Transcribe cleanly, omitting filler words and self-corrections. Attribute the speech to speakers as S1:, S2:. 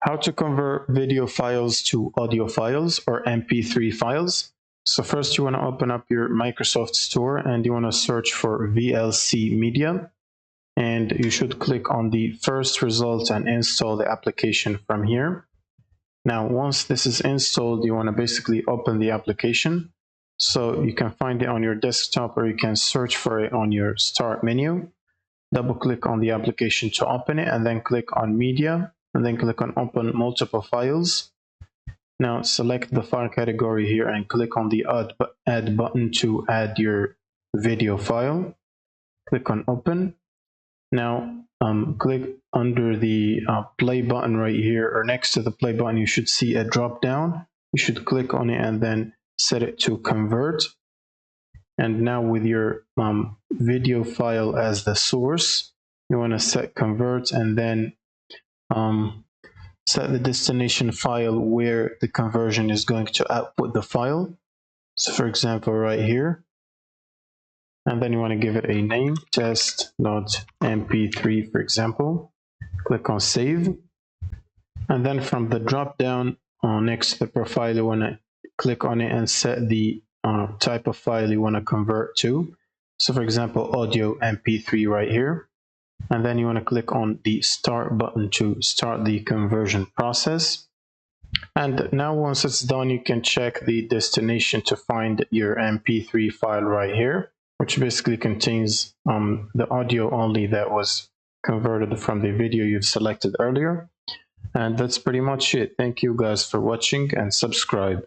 S1: How to convert video files to audio files or MP3 files. So first you want to open up your Microsoft Store and you want to search for VLC Media, and you should click on the first result and install the application from here. Now once this is installed, you want to basically open the application. So you can find it on your desktop or you can search for it on your start menu. Double click on the application to open it and then click on Media and then click on Open Multiple Files. Now select the file category here and click on the Add button to add your video file. Click on Open. Now click under the play button right here, or next to the play button you should see a drop down. You should click on it and then set it to Convert. And now with your video file as the source, you want to set Convert and then set the destination file where the conversion is going to output the file. So for example, right here. And then you want to give it a name, test.mp3 for example. Click on Save. And then from the drop down next to the profile, you want to click on it and set the type of file you want to convert to. So for example, audio MP3 right here. And then you want to click on the Start button to start the conversion process. And now once it's done, you can check the destination to find your MP3 file right here, which basically contains the audio only that was converted from the video you've selected earlier. And that's pretty much it. Thank you guys for watching and subscribe.